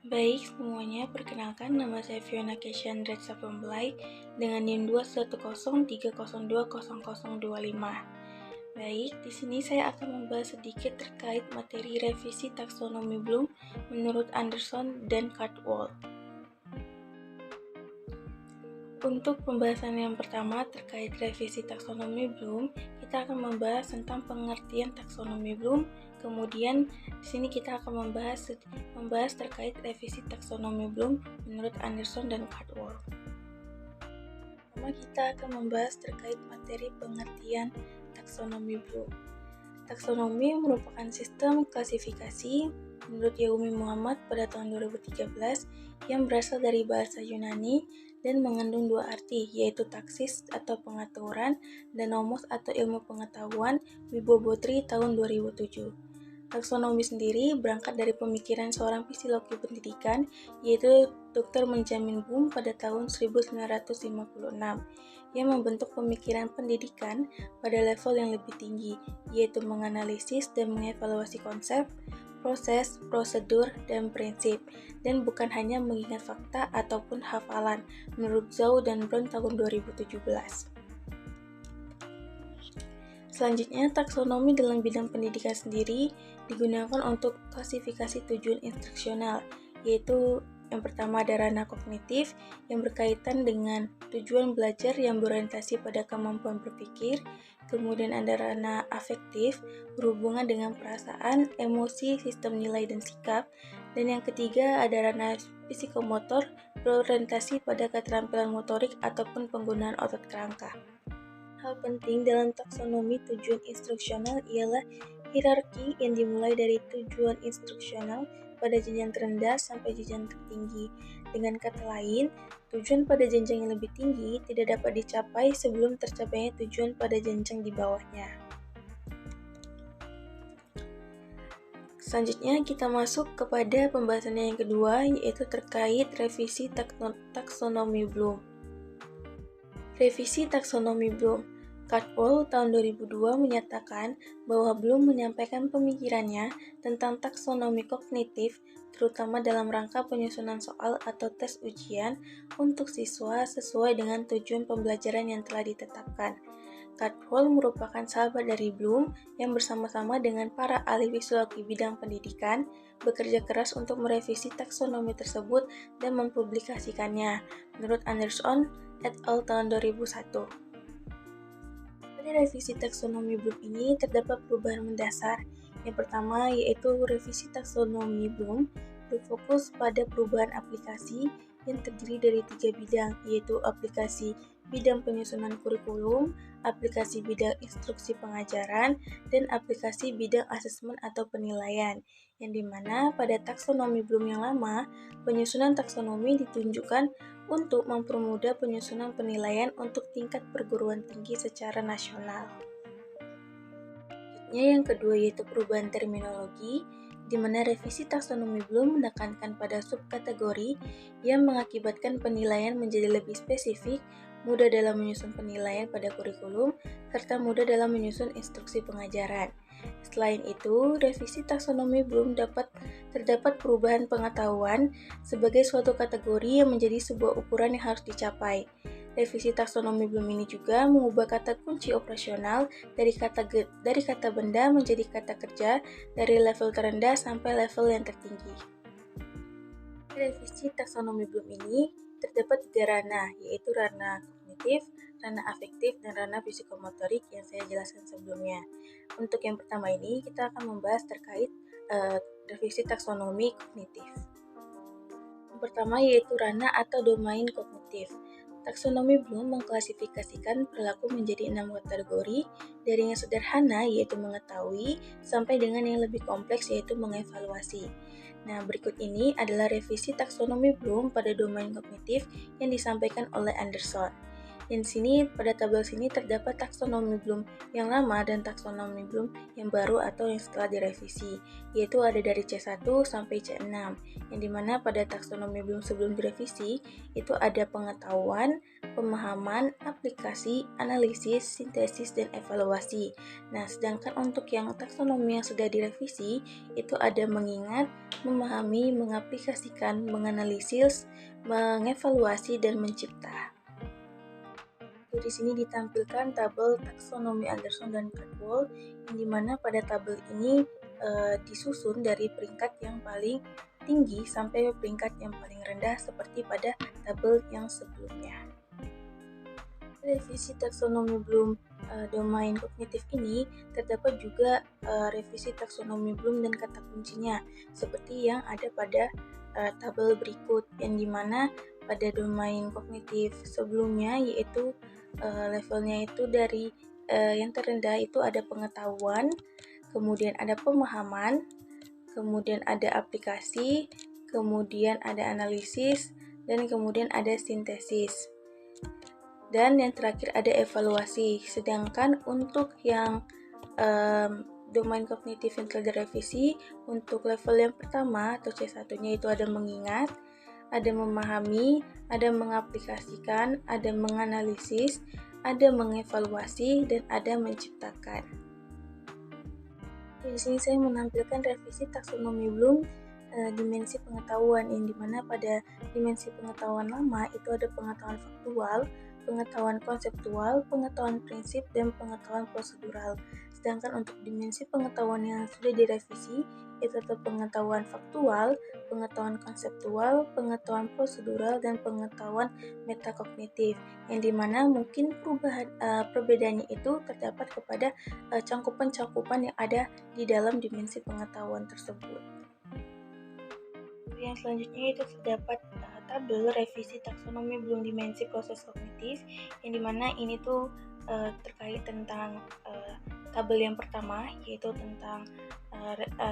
Baik semuanya, perkenalkan nama saya Fiona Keshan Dretsa Pembelai dengan NIM 21030020025. Baik, di sini saya akan membahas sedikit terkait materi revisi taksonomi Bloom menurut Anderson dan Cardwell. Untuk pembahasan yang pertama terkait revisi taksonomi Bloom, kita akan membahas tentang pengertian taksonomi Bloom. Kemudian di sini kita akan membahas terkait revisi taksonomi Bloom menurut Anderson dan Cardwell. Pertama kita akan membahas terkait materi pengertian taksonomi Bloom. Taksonomi merupakan sistem klasifikasi menurut Yaomi Muhammad pada tahun 2013 yang berasal dari bahasa Yunani dan mengandung dua arti, yaitu taksis atau pengaturan dan nomos atau ilmu pengetahuan Wibowo-Botry tahun 2007. Taksonomi sendiri berangkat dari pemikiran seorang psikologi pendidikan, yaitu Dr. Benjamin Bloom pada tahun 1956, yang membentuk pemikiran pendidikan pada level yang lebih tinggi, yaitu menganalisis dan mengevaluasi konsep, proses, prosedur, dan prinsip, dan bukan hanya mengingat fakta ataupun hafalan, menurut Zhou dan Brown tahun 2017. Selanjutnya, taksonomi dalam bidang pendidikan sendiri digunakan untuk klasifikasi tujuan instruksional, yaitu yang pertama ada ranah kognitif yang berkaitan dengan tujuan belajar yang berorientasi pada kemampuan berpikir, kemudian ada ranah afektif berhubungan dengan perasaan, emosi, sistem nilai dan sikap, dan yang ketiga ada ranah psikomotor berorientasi pada keterampilan motorik ataupun penggunaan otot kerangka. Hal penting dalam taksonomi tujuan instruksional ialah hierarki yang dimulai dari tujuan instruksional pada jenjang terendah sampai jenjang tertinggi. Dengan kata lain, tujuan pada jenjang yang lebih tinggi tidak dapat dicapai sebelum tercapainya tujuan pada jenjang di bawahnya. Selanjutnya kita masuk kepada pembahasan yang kedua, yaitu terkait revisi taksonomi Bloom. Revisi taksonomi Bloom. Cardwell tahun 2002 menyatakan bahwa Bloom menyampaikan pemikirannya tentang taksonomi kognitif, terutama dalam rangka penyusunan soal atau tes ujian untuk siswa sesuai dengan tujuan pembelajaran yang telah ditetapkan. Cardwell merupakan sahabat dari Bloom yang bersama-sama dengan para ahli psikologi bidang pendidikan bekerja keras untuk merevisi taksonomi tersebut dan mempublikasikannya, menurut Anderson et al. Tahun 2001. Pada revisi taksonomi Bloom ini terdapat perubahan mendasar. Yang pertama yaitu revisi taksonomi Bloom berfokus pada perubahan aplikasi yang terdiri dari 3 bidang, yaitu aplikasi bidang penyusunan kurikulum, aplikasi bidang instruksi pengajaran, dan aplikasi bidang asesmen atau penilaian, yang dimana pada taksonomi Bloom yang lama, penyusunan taksonomi ditunjukkan untuk mempermudah penyusunan penilaian untuk tingkat perguruan tinggi secara nasional. Yang kedua yaitu perubahan terminologi, di mana revisi taksonomi Bloom menekankan pada subkategori yang mengakibatkan penilaian menjadi lebih spesifik, mudah dalam menyusun penilaian pada kurikulum, serta mudah dalam menyusun instruksi pengajaran. Selain itu, revisi taksonomi Bloom terdapat perubahan pengetahuan sebagai suatu kategori yang menjadi sebuah ukuran yang harus dicapai. Revisi taksonomi Bloom ini juga mengubah kata kunci operasional dari kata benda menjadi kata kerja dari level terendah sampai level yang tertinggi. Revisi taksonomi Bloom ini terdapat 3 ranah, yaitu ranah kognitif, ranah afektif, dan ranah psikomotorik yang saya jelaskan sebelumnya. Untuk yang pertama ini, kita akan membahas terkait revisi taksonomi kognitif. Yang pertama yaitu ranah atau domain kognitif. Taksonomi Bloom mengklasifikasikan perilaku menjadi 6 kategori, dari yang sederhana yaitu mengetahui, sampai dengan yang lebih kompleks yaitu mengevaluasi. Nah, berikut ini adalah revisi taksonomi Bloom pada domain kognitif yang disampaikan oleh Anderson. Dan di sini pada tabel sini terdapat taksonomi Bloom yang lama dan taksonomi Bloom yang baru atau yang setelah direvisi, yaitu ada dari C1 sampai C6, yang dimana pada taksonomi Bloom sebelum direvisi itu ada pengetahuan, pemahaman, aplikasi, analisis, sintesis, dan evaluasi. Nah, sedangkan untuk yang taksonomi yang sudah direvisi itu ada mengingat, memahami, mengaplikasikan, menganalisis, mengevaluasi, dan mencipta. Di sini ditampilkan tabel taksonomi Anderson dan Caldwell, yang dimana pada tabel ini disusun dari peringkat yang paling tinggi sampai peringkat yang paling rendah seperti pada tabel yang sebelumnya. Revisi taksonomi Bloom domain kognitif ini terdapat juga revisi taksonomi Bloom dan kata kuncinya seperti yang ada pada tabel berikut, yang dimana pada domain kognitif sebelumnya yaitu levelnya itu dari yang terendah itu ada pengetahuan, kemudian ada pemahaman, kemudian ada aplikasi, kemudian ada analisis, dan kemudian ada sintesis. Dan yang terakhir ada evaluasi. Sedangkan untuk yang domain kognitif yang telah direvisi, untuk level yang pertama atau C1-nya itu ada mengingat, ada memahami, ada mengaplikasikan, ada menganalisis, ada mengevaluasi, dan ada menciptakan. Di sini saya menampilkan revisi taksonomi Bloom dimensi pengetahuan, yang dimana pada dimensi pengetahuan lama itu ada pengetahuan faktual, pengetahuan konseptual, pengetahuan prinsip, dan pengetahuan prosedural. Sedangkan untuk dimensi pengetahuan yang sudah direvisi itu ada pengetahuan faktual, pengetahuan konseptual, pengetahuan prosedural, dan pengetahuan metakognitif, yang dimana mungkin perbedaannya itu terdapat kepada cakupan-cakupan yang ada di dalam dimensi pengetahuan tersebut. Yang selanjutnya itu terdapat tabel revisi taksonomi Bloom dimensi proses kognitif, yang dimana ini tuh terkait tentang tabel yang pertama, yaitu tentang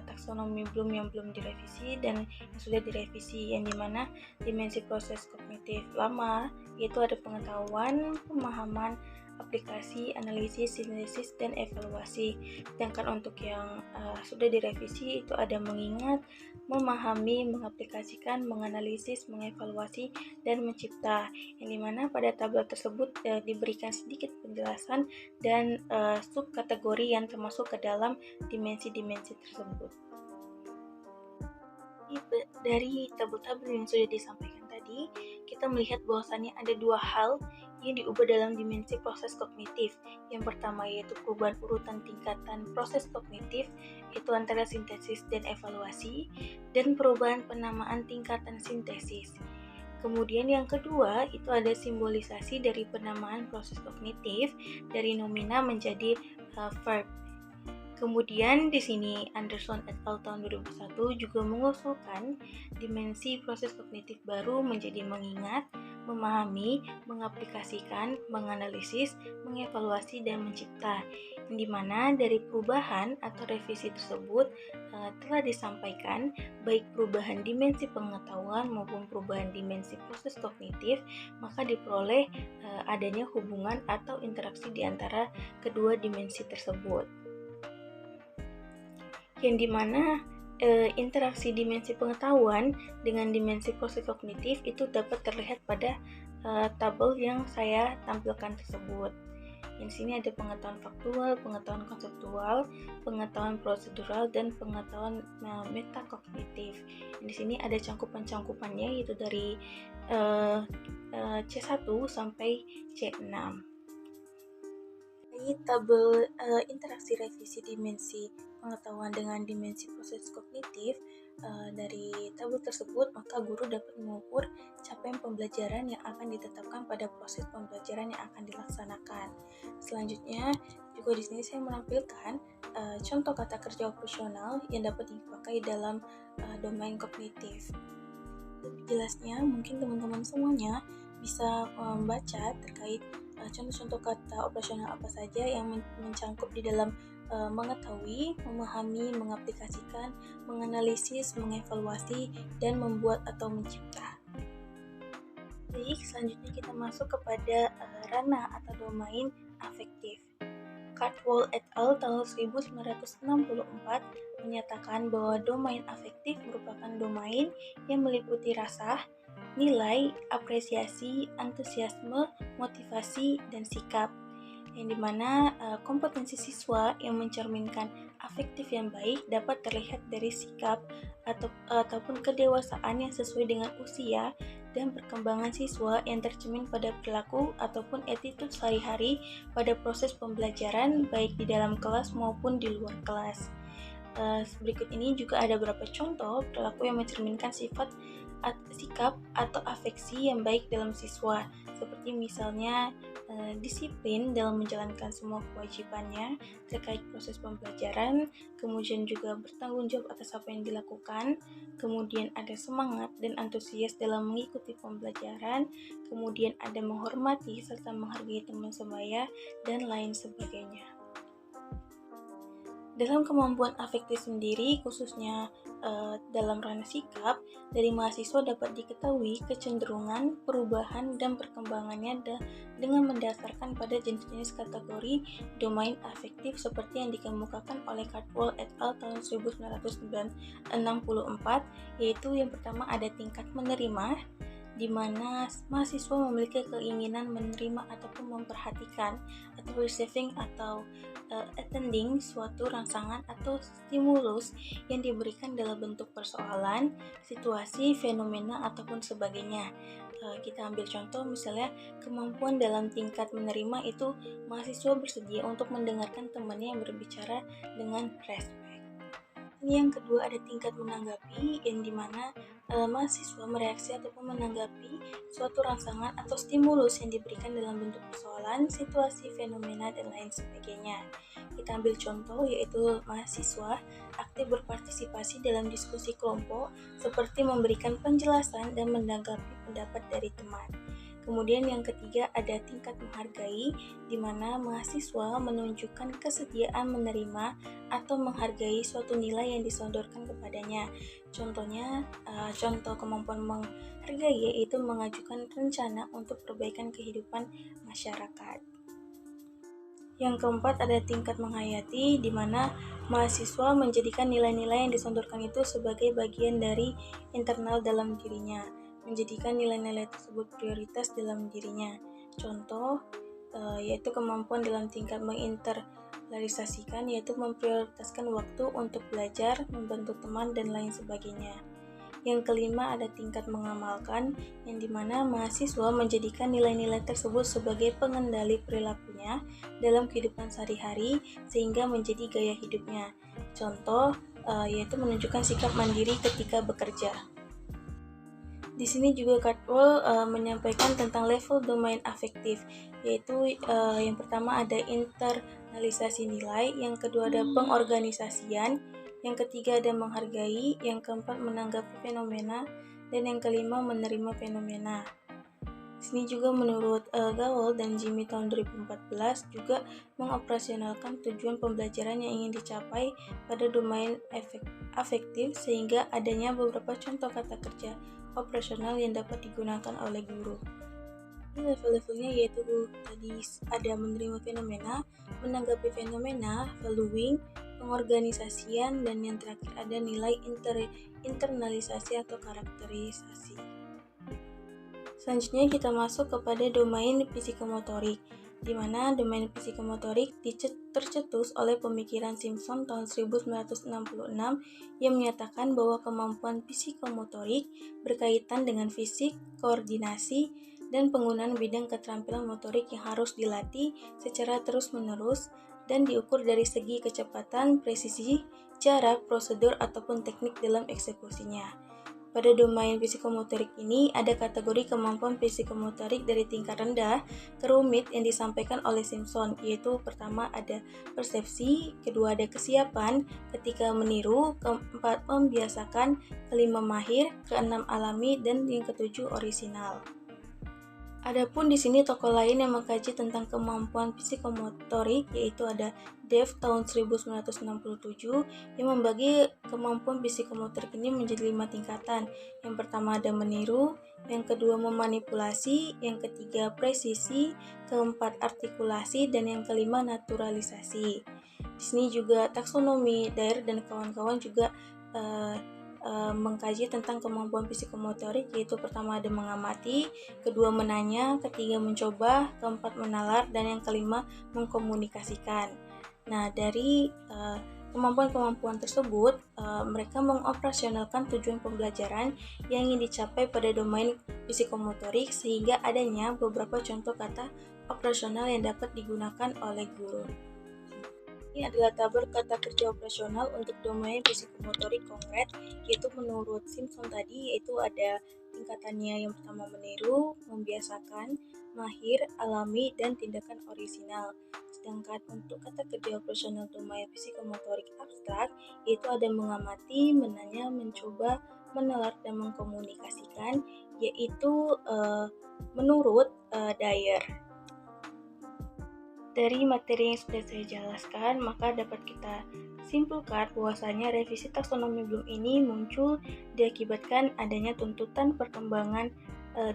taksonomi Bloom yang belum direvisi dan yang sudah direvisi, yang dimana dimensi proses kognitif lama yaitu ada pengetahuan, pemahaman, aplikasi, analisis, sintesis, dan evaluasi. Sedangkan untuk yang sudah direvisi itu ada mengingat, memahami, mengaplikasikan, menganalisis, mengevaluasi, dan mencipta, yang dimana pada tabel tersebut diberikan sedikit penjelasan dan subkategori yang termasuk ke dalam dimensi-dimensi tersebut. Dari tabel-tabel yang sudah disampaikan tadi, kita melihat bahwasannya ada dua hal yang diubah dalam dimensi proses kognitif. Yang pertama yaitu perubahan urutan tingkatan proses kognitif, yaitu antara sintesis dan evaluasi, dan perubahan penamaan tingkatan sintesis. Kemudian yang kedua itu ada simbolisasi dari penamaan proses kognitif dari nomina menjadi verb. Kemudian di sini Anderson et al. Tahun 2001 juga mengusulkan dimensi proses kognitif baru menjadi mengingat, memahami, mengaplikasikan, menganalisis, mengevaluasi, dan mencipta, yang dimana dari perubahan atau revisi tersebut telah disampaikan baik perubahan dimensi pengetahuan maupun perubahan dimensi proses kognitif, maka diperoleh adanya hubungan atau interaksi di antara kedua dimensi tersebut, yang dimana interaksi dimensi pengetahuan dengan dimensi proses kognitif itu dapat terlihat pada tabel yang saya tampilkan tersebut. Di sini ada pengetahuan faktual, pengetahuan konseptual, pengetahuan prosedural, dan pengetahuan metakognitif. Di sini ada cangkupan-cangkupannya yaitu dari C1 sampai C6. Ini tabel interaksi revisi dimensi pengetahuan dengan dimensi proses kognitif. Dari tabel tersebut, maka guru dapat mengukur capaian pembelajaran yang akan ditetapkan pada proses pembelajaran yang akan dilaksanakan. Selanjutnya, juga di sini saya menampilkan contoh kata kerja operasional yang dapat dipakai dalam domain kognitif. Lebih jelasnya, mungkin teman-teman semuanya bisa membaca terkait contoh-contoh kata operasional apa saja yang mencangkup di dalam mengetahui, memahami, mengaplikasikan, menganalisis, mengevaluasi, dan membuat atau mencipta. Baik, selanjutnya kita masuk kepada ranah atau domain afektif. Cardwell et al. Tahun 1964 menyatakan bahwa domain afektif merupakan domain yang meliputi rasa, nilai, apresiasi, antusiasme, motivasi, dan sikap, yang dimana kompetensi siswa yang mencerminkan afektif yang baik dapat terlihat dari sikap ataupun kedewasaan yang sesuai dengan usia dan perkembangan siswa yang tercermin pada perilaku ataupun attitude sehari-hari pada proses pembelajaran baik di dalam kelas maupun di luar kelas. Berikut ini juga ada beberapa contoh perilaku yang mencerminkan sikap atau afeksi yang baik dalam siswa, seperti misalnya disiplin dalam menjalankan semua kewajibannya terkait proses pembelajaran, kemudian juga bertanggung jawab atas apa yang dilakukan, kemudian ada semangat dan antusias dalam mengikuti pembelajaran, kemudian ada menghormati serta menghargai teman sebaya, dan lain sebagainya. Dalam kemampuan afektif sendiri, khususnya dalam ranah sikap, dari mahasiswa dapat diketahui kecenderungan, perubahan, dan perkembangannya dengan mendasarkan pada jenis-jenis kategori domain afektif seperti yang dikemukakan oleh Cardwell et al. Tahun 1964, yaitu yang pertama ada tingkat menerima, di mana mahasiswa memiliki keinginan menerima ataupun memperhatikan atau receiving atau attending suatu rangsangan atau stimulus yang diberikan dalam bentuk persoalan, situasi, fenomena, ataupun sebagainya. Kita ambil contoh misalnya kemampuan dalam tingkat menerima itu mahasiswa bersedia untuk mendengarkan temannya yang berbicara dengan respect. Ini yang kedua ada tingkat menanggapi, yang dimana mahasiswa mereaksi ataupun menanggapi suatu rangsangan atau stimulus yang diberikan dalam bentuk persoalan, situasi, fenomena, dan lain sebagainya. Kita ambil contoh yaitu mahasiswa aktif berpartisipasi dalam diskusi kelompok seperti memberikan penjelasan dan menanggapi pendapat dari teman. Kemudian yang ketiga ada tingkat menghargai, di mana mahasiswa menunjukkan kesediaan menerima atau menghargai suatu nilai yang disodorkan kepadanya. Contohnya, contoh kemampuan menghargai yaitu mengajukan rencana untuk perbaikan kehidupan masyarakat. Yang keempat ada tingkat menghayati, di mana mahasiswa menjadikan nilai-nilai yang disodorkan itu sebagai bagian dari internal dalam dirinya, menjadikan nilai-nilai tersebut prioritas dalam dirinya. Contoh yaitu kemampuan dalam tingkat menginternalisasikan, yaitu memprioritaskan waktu untuk belajar, membantu teman, dan lain sebagainya. Yang kelima ada tingkat mengamalkan, yang dimana mahasiswa menjadikan nilai-nilai tersebut sebagai pengendali perilakunya dalam kehidupan sehari-hari sehingga menjadi gaya hidupnya. Contoh yaitu menunjukkan sikap mandiri ketika bekerja. Di sini juga Cardwell menyampaikan tentang level domain afektif, yaitu yang pertama ada internalisasi nilai, yang kedua ada pengorganisasian, yang ketiga ada menghargai, yang keempat menanggapi fenomena, dan yang kelima menerima fenomena. Di sini juga menurut Gawel dan Jimmy tahun 2014 juga mengoperasionalkan tujuan pembelajaran yang ingin dicapai pada domain afektif sehingga adanya beberapa contoh kata kerja operasional yang dapat digunakan oleh guru. Ini level-levelnya yaitu tadi ada menerima fenomena, menanggapi fenomena, valuing, pengorganisasian, dan yang terakhir ada nilai internalisasi atau karakterisasi. Selanjutnya kita masuk kepada domain psikomotorik, di mana domain psikomotorik tercetus oleh pemikiran Simpson tahun 1966 yang menyatakan bahwa kemampuan psikomotorik berkaitan dengan fisik, koordinasi, dan penggunaan bidang keterampilan motorik yang harus dilatih secara terus-menerus dan diukur dari segi kecepatan, presisi, jarak, prosedur, ataupun teknik dalam eksekusinya. Pada domain psikomotorik ini ada kategori kemampuan psikomotorik dari tingkat rendah ke rumit yang disampaikan oleh Simpson, yaitu pertama ada persepsi, kedua ada kesiapan, ketiga meniru, keempat membiasakan, kelima mahir, keenam alami, dan yang ketujuh orisinal. Adapun di sini tokoh lain yang mengkaji tentang kemampuan psikomotorik yaitu ada Dev tahun 1967 yang membagi kemampuan psikomotorik ini menjadi 5 tingkatan. Yang pertama ada meniru, yang kedua memanipulasi, yang ketiga presisi, keempat artikulasi, dan yang kelima naturalisasi. Di sini juga taksonomi Dyer dan kawan-kawan juga mengkaji tentang kemampuan psikomotorik, yaitu pertama ada mengamati, kedua menanya, ketiga mencoba, keempat menalar, dan yang kelima mengkomunikasikan. Nah, dari kemampuan-kemampuan tersebut, mereka mengoperasionalkan tujuan pembelajaran yang ingin dicapai pada domain psikomotorik sehingga adanya beberapa contoh kata operasional yang dapat digunakan oleh guru. Ini adalah tabel kata kerja operasional untuk domain psikomotorik konkret, yaitu menurut Simpson tadi, yaitu ada tingkatannya yang pertama meniru, membiasakan, mahir, alami, dan tindakan orisinal. Sedangkan untuk kata kerja operasional domain psikomotorik abstrak, yaitu ada mengamati, menanya, mencoba, menalar, dan mengkomunikasikan, yaitu menurut Dyer. Dari materi yang sudah saya jelaskan, maka dapat kita simpulkan bahwasanya revisi taksonomi Bloom ini muncul diakibatkan adanya tuntutan perkembangan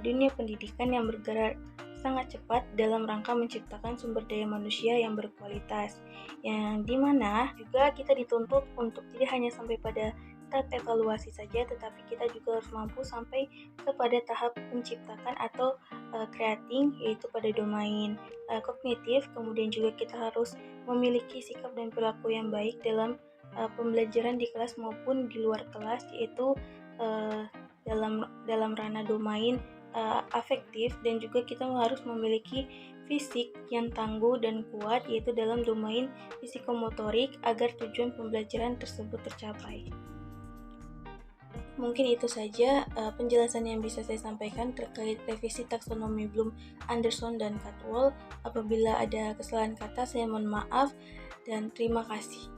dunia pendidikan yang bergerak sangat cepat dalam rangka menciptakan sumber daya manusia yang berkualitas, yang dimana juga kita dituntut untuk tidak hanya sampai pada tahap evaluasi saja, tetapi kita juga harus mampu sampai kepada tahap penciptakan atau creating, yaitu pada domain kognitif. Kemudian juga kita harus memiliki sikap dan perilaku yang baik dalam pembelajaran di kelas maupun di luar kelas, yaitu dalam ranah domain afektif, dan juga kita harus memiliki fisik yang tangguh dan kuat, yaitu dalam domain psikomotorik agar tujuan pembelajaran tersebut tercapai. Mungkin itu saja penjelasan yang bisa saya sampaikan terkait revisi taksonomi Bloom, Anderson, dan Caldwell. Apabila ada kesalahan kata, saya mohon maaf dan terima kasih.